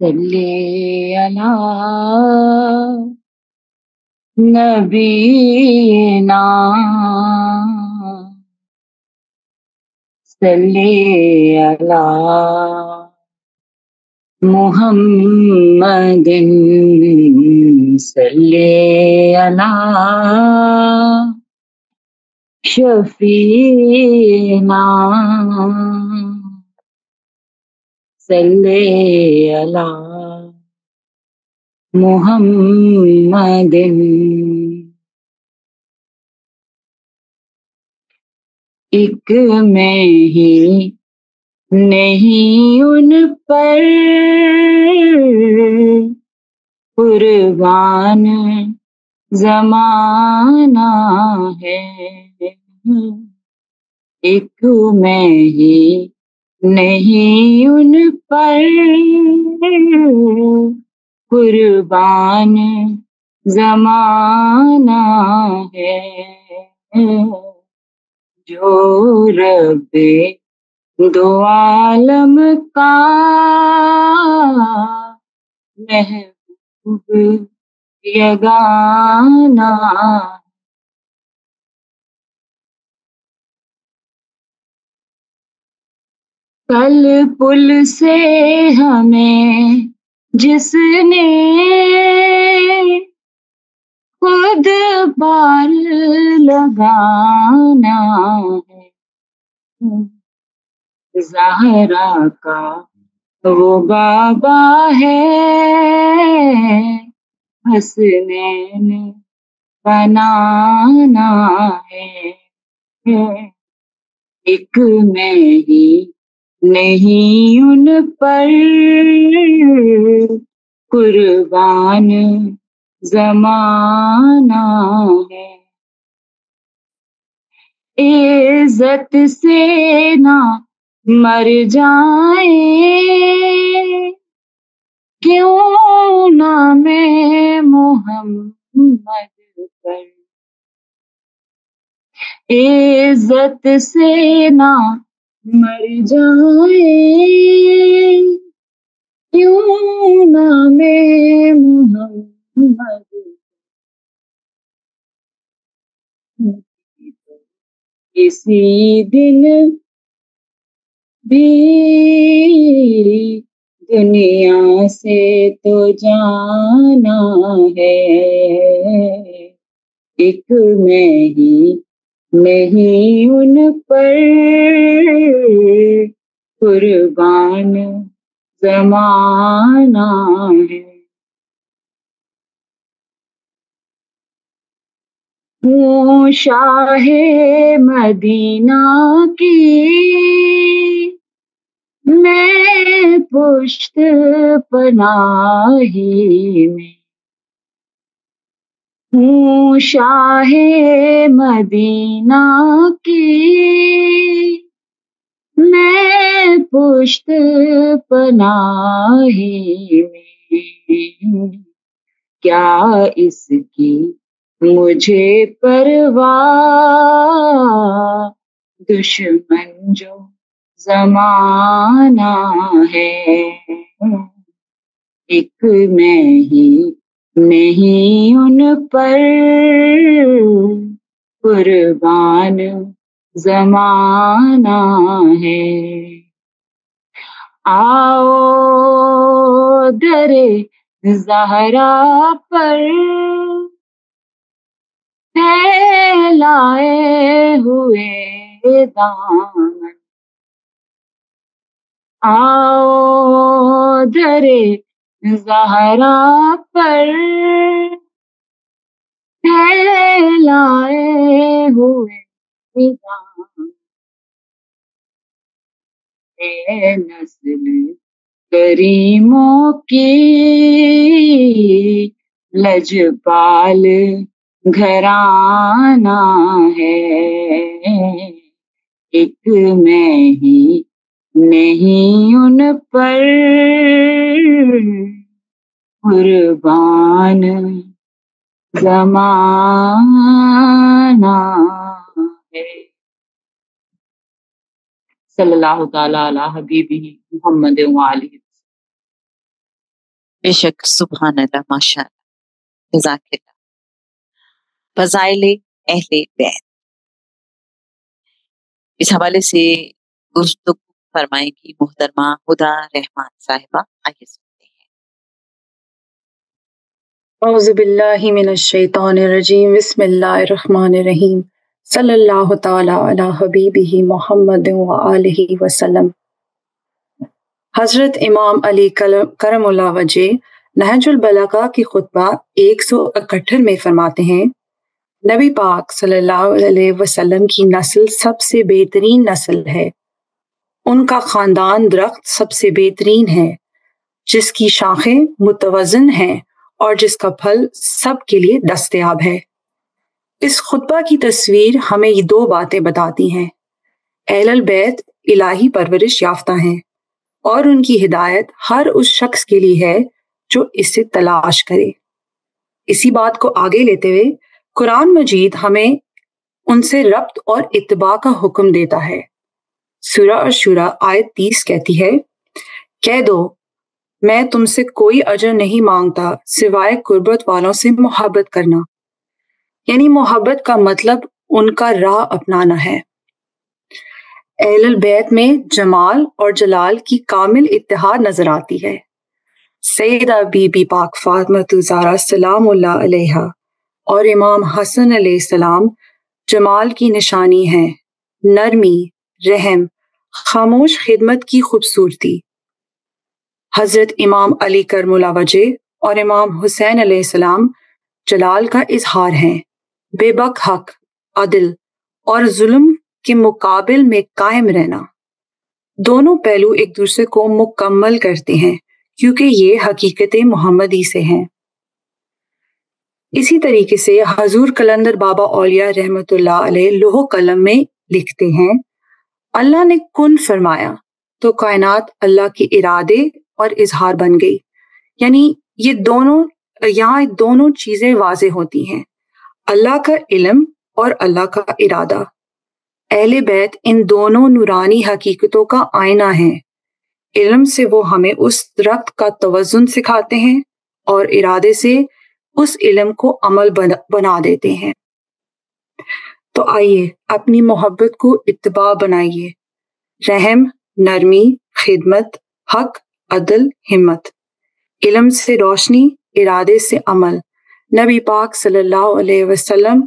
S7: صلی علی نبینا صلی علی محمد صلی علی شفیعنا صلی علی محمد ایک میں ہی نہیں ان پر قربان زمانہ ہے، ایک میں ہی نہیں ان پر قربان زمانہ ہے، جو رب دو عالم کا محبوب یگانہ، کل پل سے ہمیں جس نے خود پار لگانا ہے، زہرا کا وہ بابا ہے، حسنین بنانا ہے، ایک میں ہی نہیں ان پر قربان زمانہ ہے، عزت سے نہ مر جائیں کیوں نام محمد پر، عزت سے نہ مر جائیں کیوں نام محمد، کسی دن بھی دنیا سے تو جانا ہے، ایک میں ہی نہیں ان پر قربان زمانہ ہے، ہوں شاہ مدینہ کی میں پشت پناہی میں، ہوں شاہ مدینہ کی میں پشت پناہی میں، کیا اس کی مجھے پرواہ، دشمن جو زمانہ ہے، ایک میں ہی نہیں ان پر قربان زمانہ ہے، آؤ درے زہرا پر پھیلائے ہوئے دامن، آؤ درے زہرا پر اے نسل کریموں کی لجپال گھرانہ ہے، ایک میں ہی نہیں ان پر قربان زمانہ ہے۔ صلی اللہ تعالیٰ علی حبیبہ محمد وآلہ۔
S1: بے شک، سبحان اللہ، ماشاء اللہ، جزاک اللہ۔ فضائل اہل بیت، اس حوالے سے گفتگو فرمائے گی محترمہ ہدیٰ رحمان صاحبہ، آئیے سنتے ہیں۔
S8: اعوذ باللہ من الشیطان الرجیم، بسم اللہ الرحمن الرحیم، صلی اللہ تعالی علی حبیبہ محمد وآلہ وسلم۔ حضرت امام علی کرم اللہ وجہ نہج البلاغہ کی خطبہ 171 میں فرماتے ہیں، نبی پاک صلی اللہ علیہ وسلم کی نسل سب سے بہترین نسل ہے، ان کا خاندان درخت سب سے بہترین ہے، جس کی شاخیں متوازن ہیں اور جس کا پھل سب کے لیے دستیاب ہے۔ اس خطبہ کی تصویر ہمیں یہ دو باتیں بتاتی ہیں، اہل البیت الہی پرورش یافتہ ہیں اور ان کی ہدایت ہر اس شخص کے لیے ہے جو اسے تلاش کرے۔ اسی بات کو آگے لیتے ہوئے قرآن مجید ہمیں ان سے ربط اور اتباع کا حکم دیتا ہے۔ سورہ الشورى آیت 30 کہتی ہے، کہہ دو میں تم سے کوئی اجر نہیں مانگتا سوائے قربت والوں سے محبت کرنا، یعنی محبت کا مطلب ان کا راہ اپنانا ہے۔ اہل البیت میں جمال اور جلال کی کامل اتحاد نظر آتی ہے۔ سیدہ بی بی پاک فاطمہ الزہرا سلام اللہ علیہا اور امام حسن علیہ السلام جمال کی نشانی ہیں، نرمی، رحم، خاموش خدمت کی خوبصورتی۔ حضرت امام علی کرم اللہ وجہ اور امام حسین علیہ السلام جلال کا اظہار ہیں، بے بک حق، عدل اور ظلم کے مقابل میں قائم رہنا۔ دونوں پہلو ایک دوسرے کو مکمل کرتے ہیں کیونکہ یہ حقیقت محمدی سے ہیں۔ اسی طریقے سے حضور قلندر بابا اولیاء رحمۃ اللہ علیہ لوح قلم میں لکھتے ہیں، اللہ نے کن فرمایا تو کائنات اللہ کے ارادے اور اظہار بن گئی، یعنی یہاں دونوں چیزیں واضح ہوتی ہیں، اللہ کا علم اور اللہ کا ارادہ۔ اہل بیت ان دونوں نورانی حقیقتوں کا آئینہ ہیں۔ علم سے وہ ہمیں اس درخت کا توازن سکھاتے ہیں اور ارادے سے اس علم کو عمل بنا دیتے ہیں۔ تو آئیے اپنی محبت کو اتباع بنائیے، رحم، نرمی، خدمت، حق، عدل، ہمت، علم سے روشنی، ارادے سے عمل، نبی پاک صلی اللہ علیہ وسلم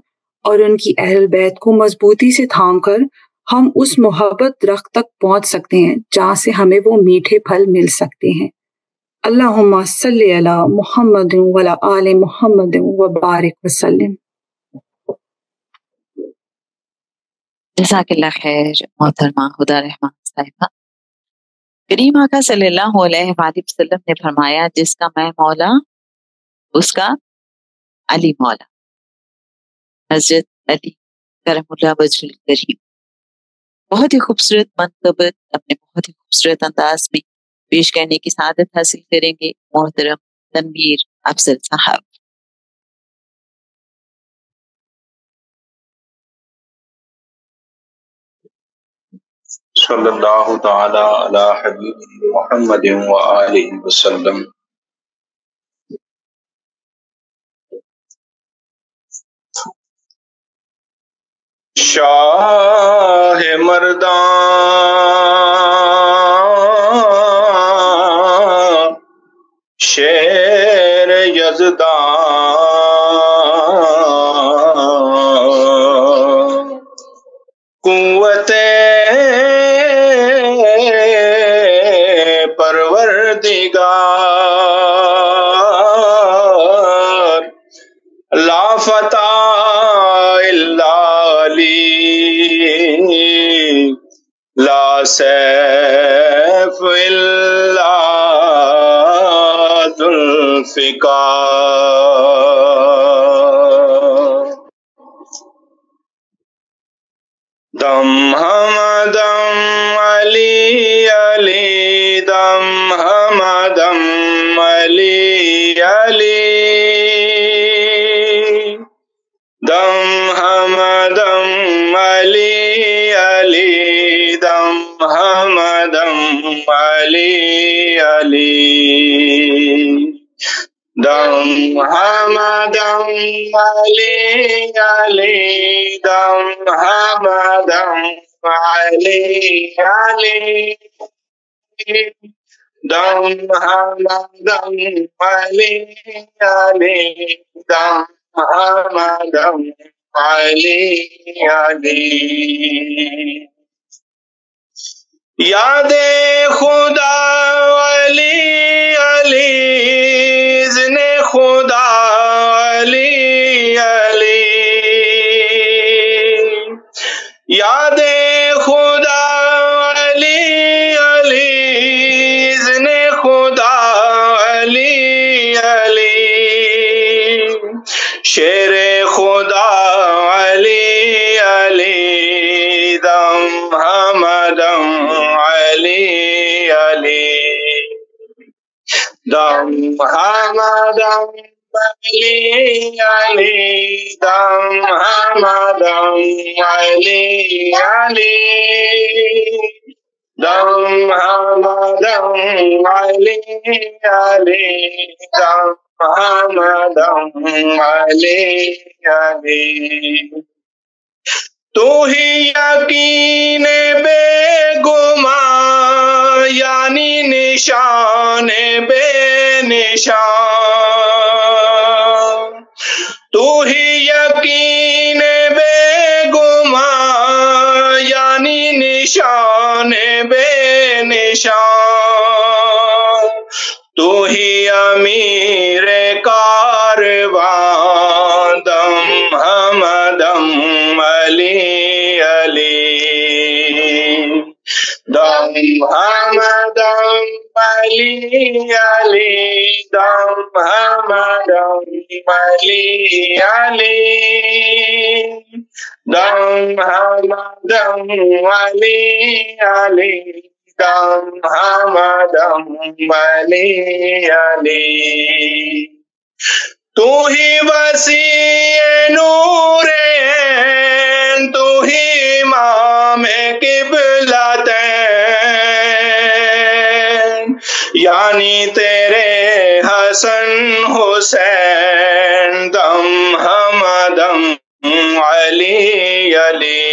S8: اور ان کی اہل بیت کو مضبوطی سے تھام کر ہم اس محبت درخت تک پہنچ سکتے ہیں جہاں سے ہمیں وہ میٹھے پھل مل سکتے ہیں۔ اللہم صلی علی محمد وعلی آل محمد وبارک وسلم۔
S1: جزاک اللہ خیر محترمہ ہدیٰ رحمان صاحبہ۔ کریم آقا صلی اللہ علیہ وآلہ وسلم نے فرمایا، جس کا میں مولا اس کا علی مولا۔ حضرت علی کرم اللہ وجہ الکریم بہت ہی خوبصورت منقبت اپنے بہت ہی خوبصورت انداز میں پیش کرنے کی سعادت حاصل کریں گے محترم تنویر افضل صاحب۔
S2: صلی اللہ تعالی علی حبیب محمد وآلہ وسلم۔ شاہ مردان شیر یزدان قوت پروردگار لا فتح الا علی سیف الا ذو الفقار دم ہمدم علی علی دم ہمدم علی علی دم ہمدم علی علی دم ہمدم علی علی دم ہمدم علی علی دم ہمدم علی علی دم ہمدم علی علی دم ہمدم علی علی یاد خدا علی علی اذن خدا علی علی یاد خدا علی علی اذن خدا علی علی شیر خدا علی علی دم ہمدم علی علی دم ہمدم علی علی دم ہمدم علی علی دم ہمدم علی علی دم ہمدم علی علی تو ہی یقین بے گمان یعنی نشان بے نشان تو ہی یقین بے گمان یعنی نشان بے نشان تو ہی امیر کاروان دم ہمدم علی علی دم ہمدم علی علی دم ہمدم علی علی دم ہمدم علی علی دم ہمدم علی علی تو ہی وسیع نور عین تو ہی امام قبلتین یعنی تیرے حسن حسین دم ہمدم علی علی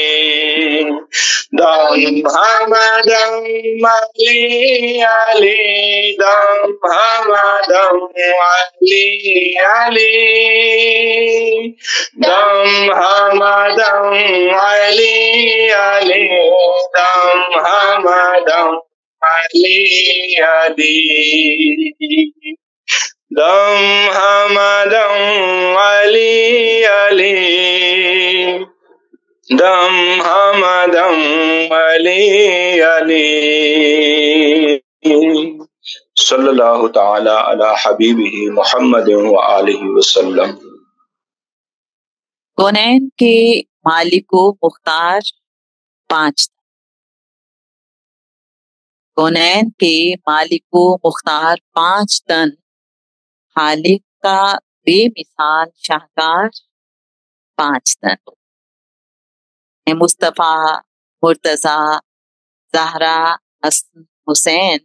S2: دم ہمدم علی علی دم ہمدم علی علی دم ہمدم علی علی دم ہمدم علی علی دم ہمدم علی علی دم ہمدم علی علی صلی اللہ تعالی علی حبیبہ محمد وآلہ وسلم
S1: کونین کے مالک و مختار 5 کونین کے مالک و مختار 5 تن خالق کا بے مثال شاہکار 5 تن مصطفیٰ مرتضیٰ زہرا حسین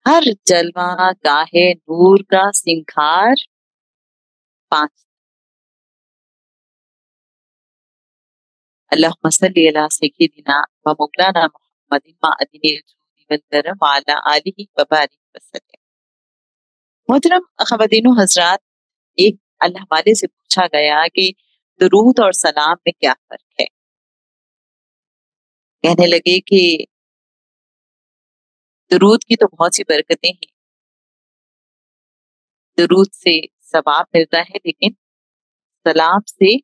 S1: ہر جلوہ گاہے نور کا سنگھار 5 اللہم صلی علی سیدنا و مولانا محمد معدن الجود والکرم وعلی آلہ وبارک وسلم۔ محترم خواتین و حضرات، ایک اللہ والے سے پوچھا گیا کہ درود اور سلام میں کیا فرق ہے؟ کہنے لگے کہ درود کی تو بہت سی برکتیں ہیں، درود سے ثواب ملتا ہے، لیکن سلام سے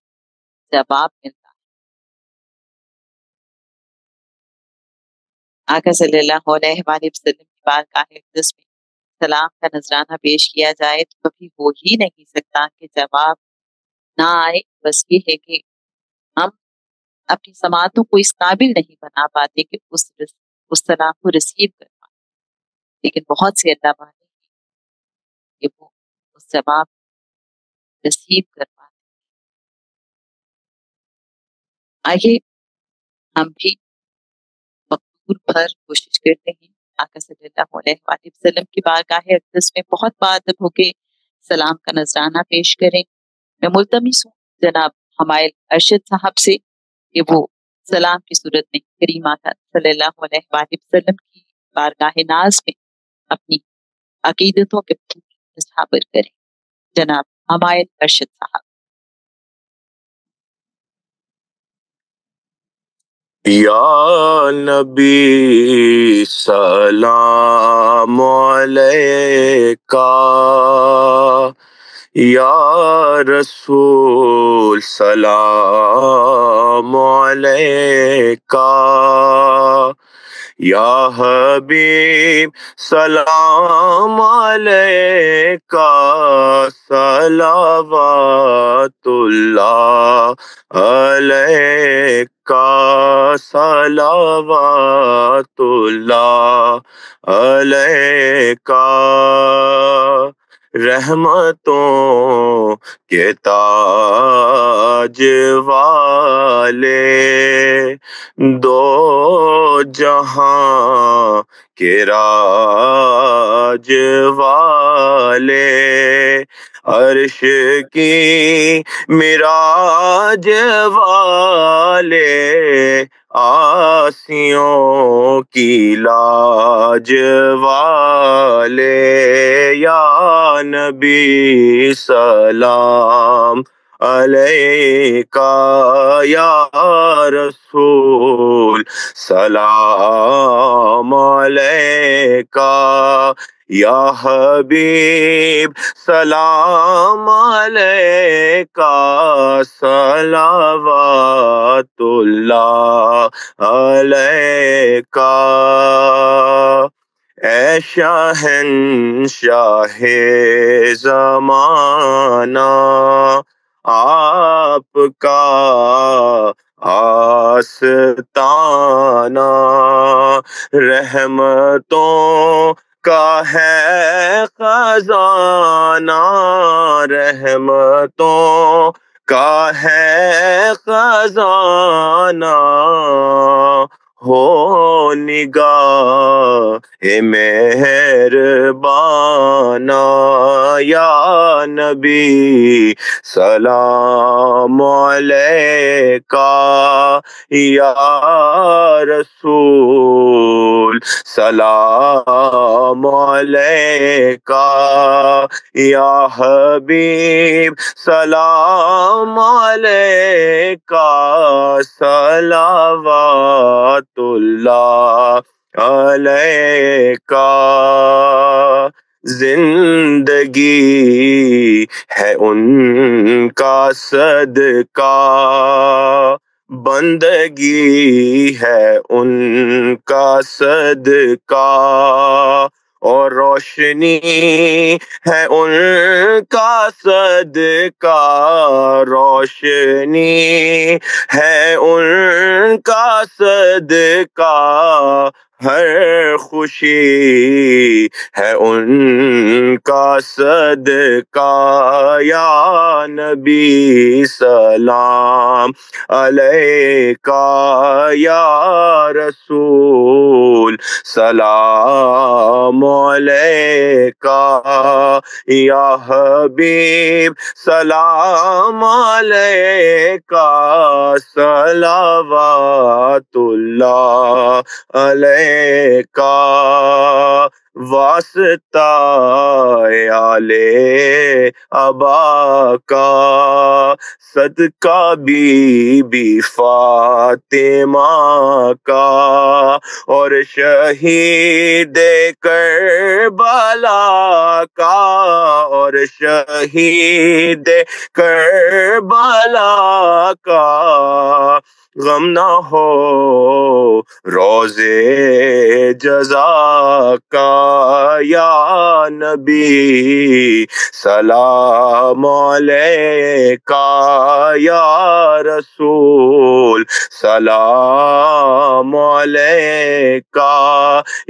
S1: جواب ملتا ہے۔ آقا صلی اللہ علیہ وآلہ وسلم کی بارگاہ اقدس میں سلام کا نذرانہ پیش کیا جائے تو کبھی ہو ہی نہیں سکتا کہ جواب نہ آئے. بس یہ ہے کہ ہم اپنی سماعتوں کو اس قابل نہیں بنا پاتے کہ اس سلام کو ریسیو کر پائے، لیکن بہت سے اللہ والے ہیں کہ وہ اس جواب ریسیو کر پاتے. آئیے ہم بھی مقبول پر کوشش کرتے ہیں آقا صلی اللہ علیہ وآلہ وسلم کی بارگاہ اقدس میں بہت بادب ہو کے سلام کا نذرانہ پیش کریں. میں ملتمس ہوں جناب حمائل ارشد صاحب سے کہ وہ سلام کی صورت میں کریم آقا صلی اللہ علیہ وآلہ وسلم کی بارگاہ ناز میں اپنی عقیدتوں کے اظہار کریں. جناب حمائل ارشد صاحب.
S9: یا نبی سلام علیکہ، یا رسول سلام علیکہ، یا حبیب سلام علیکہ، صلوات اللہ علیکہ، صلوات اللہ علیکہ. رحمتوں کے تاج والے، دو جہاں کے راج والے، عرش کی معراج والے، آسیوں کی لاج والے، یا نبی سلام علیکہ، یا رسول سلام علیکہ، یا حبیب سلام علیکہ، صلوات اللہ علیکہ. اے شہنشاہ زمانہ، آپ کا آستانہ رحمتوں کا ہے خزانہ، رحمتوں کا ہے خزانہ، ہو نگاہ مہربانہ، یا نبی سلام علیکہ، یا رسول سلام علیکہ، یا حبیب سلام علیکہ، صلوات اللہ علیکہ. زندگی ہے ان کا صدقہ، بندگی ہے ان کا صدقہ، اور روشنی ہے ان کا صدقہ، روشنی ہے ان کا صدقہ، ہر خوشی ہے ان کا صدقہ، یا نبی سلام علیکہ، یا رسول سلام علیکہ، یا حبیب سلام علیکہ، صلوات اللہ علیکہ. واسطہ آلِ ابا کا، صدقہ بی بی فاطمہ کا، اور شہید کربلا کا، اور شہید کربلا کا، غم نہ ہو روزے جزا کا یا نبی سلام علیکہ یا رسول سلام علیکہ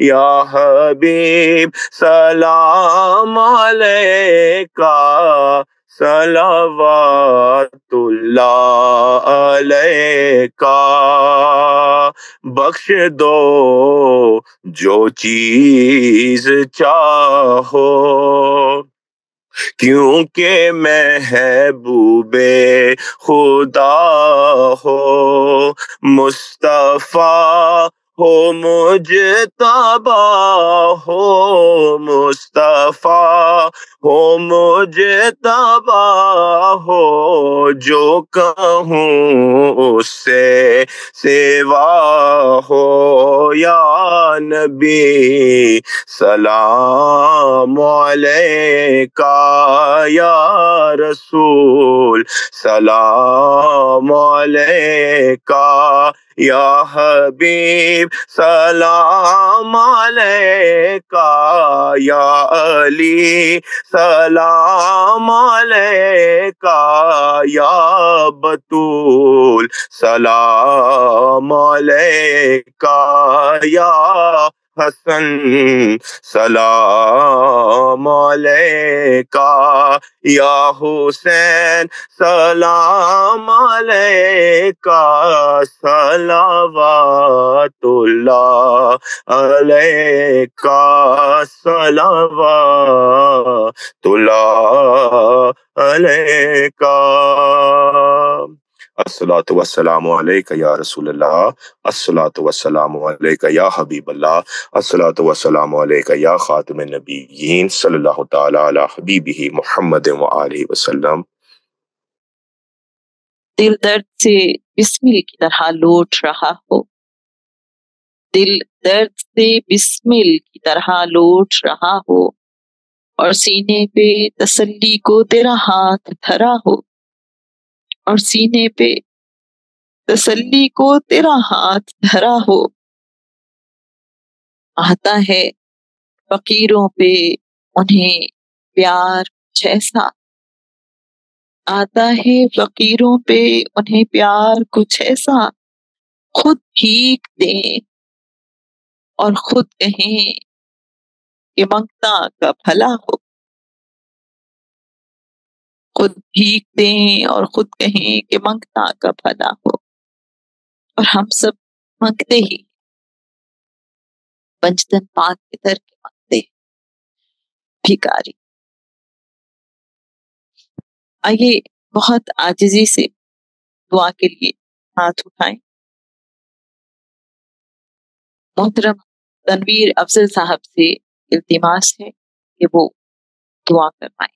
S9: یا حبیب سلام علیکہ صلوات اللہ علیکہ بخش دو جو چیز چاہو کیونکہ محبوب خدا ہو مصطفیٰ ہو مجتبی ہو مصطفیٰ ہو مجتبی ہو جو کہوں اس سے سوا ہو یا نبی سلام علیکہ یا رسول سلام علیکہ یا حبیب سلام علیکہ یا علی سلام علیکہ یا بطول سلام علیکہ یا حسن سلام علیکہ یا حسین سلام علیکہ صلوات اللہ علیکہ صلوات اللہ علیکہ الصلاۃ والسلام علیکہ یا رسول اللہ الصلاۃ والسلام علیکہ یا حبیب اللہ الصلاۃ والسلام علیکہ یا خاتم النبیین صلی اللہ تعالی علی حبیبہ محمد وآلہ وسلم۔
S1: دل درد سے بسمل کی طرح لوٹ رہا ہو، دل درد سے بسمل کی طرح لوٹ رہا ہو، اور سینے پہ تسلی کو تیرا ہاتھ دھرا ہو، اور سینے پہ تسلی کو تیرا ہاتھ دھرا ہو۔ آتا ہے فقیروں پہ انہیں پیار کچھ ایسا، آتا ہے فقیروں پہ انہیں پیار کچھ ایسا، خود بھیک دیں اور خود کہیں کہ منگتا کا بھلا ہو، خود بھیک دیں اور خود کہیں کہ منگتا کا بھلا ہو، اور ہم سب منگتے ہی پنجتن پاک کے در کے منگتے بھیکاری۔ آئیے بہت عاجزی سے دعا کے لیے ہاتھ اٹھائیں۔ محترم تنویر افضل صاحب سے التماس ہے کہ وہ دعا کروائیں۔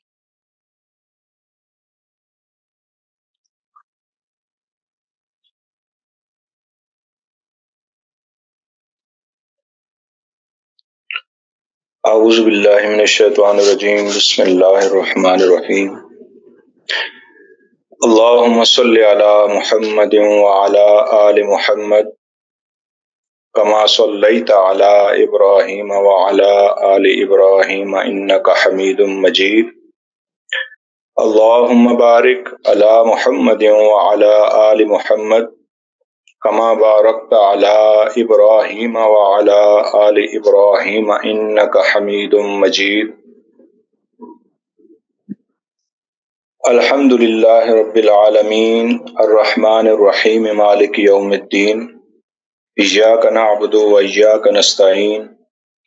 S2: اعوذ باللہ من الشیطان الرجیم بسم اللہ الرحمن الرحیم اللہم صلی علی محمد وعلی آل محمد کما صلیت علی ابراہیم وعلی آل ابراہیم انک حمید مجید اللہم بارک علی محمد وعلی آل محمد کما بارکت علی ابراہیم وعلی آل ابراہیم انک حمید مجید الحمدللہ رب العالمین الرحمن الرحیم مالک یوم الدین ایاک نعبد و ایاک نستعین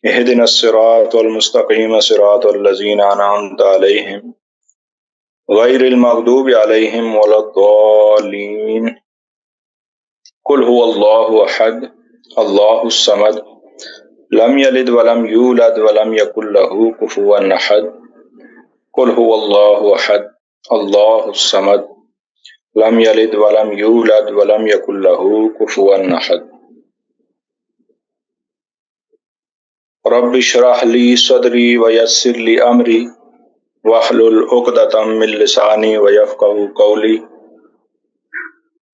S2: اہدنا الصراط المستقیم صراط الذین انعمت علیہم غیر المغضوب علیہم ولا الضالین قل هو اللہ احد اللہ الصمد لم یلد ولم یولد ولم یکن له کفوا احد قل هو اللہ احد اللہ الصمد لم یلد ولم یولد ولم یکن له کفوا احد رب اشرح لی صدری ویسر لی امری واحلل عقدۃ من لسانی ویفقهوا قولی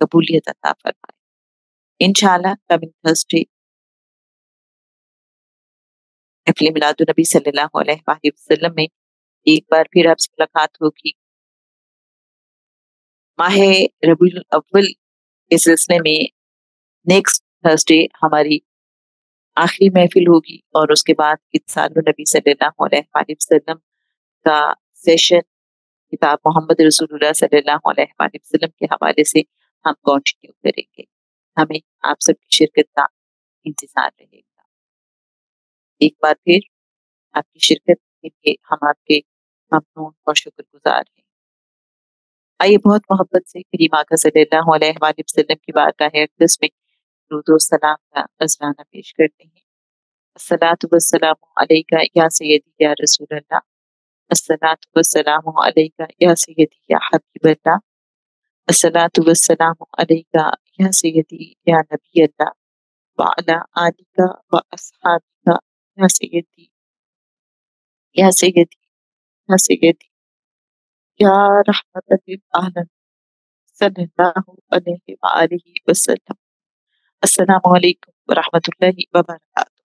S1: قبولیت عطا فرمائے۔ انشاءاللہ کمنگ تھرسڈے محفل میلاد النبی صلی اللہ علیہ وآلہ وسلم میں ایک بار پھر آپ سے ملاقات ہوگی۔ ماہ ربیع الاول کے سلسلے میں نیکسٹ تھرسڈے ہماری آخری محفل ہوگی، اور اس کے بعد اتصال النبی صلی اللہ علیہ وآلہ وسلم کا سیشن کتاب محمد رسول اللہ صلی اللہ علیہ وآلہ وسلم کے حوالے سے ہم کنٹینیو کریں گے۔ ہمیں آپ سب کی شرکت کا انتظار رہے گا۔ ایک بار پھر آپ کی شرکت کے لیے ہم آپ کے ممنون اور شکر گزار ہیں۔ آئیے بہت محبت سے کریم آقا صلی اللہ علیہ وآلہ وسلم کی بارگاہ اقدس میں درود و سلام کا نذرانہ پیش کرتے ہیں۔ الصلاۃ والسلام علیکہ یا سیدی یا رسول اللہ، الصلاۃ والسلام علیکہ یا سیدی یا حبیب اللہ، الصلاۃ والسلام علیکہ یا سیدی یا نبی اللہ، وعلی آلکہ و اصحابکہ یا سیدی یا سیدی یا سیدی یا رحمت للعالمین صلی اللہ علیہ وآلہ وسلم۔ السلام علیکم ورحمۃ اللہ وبرکاتہ۔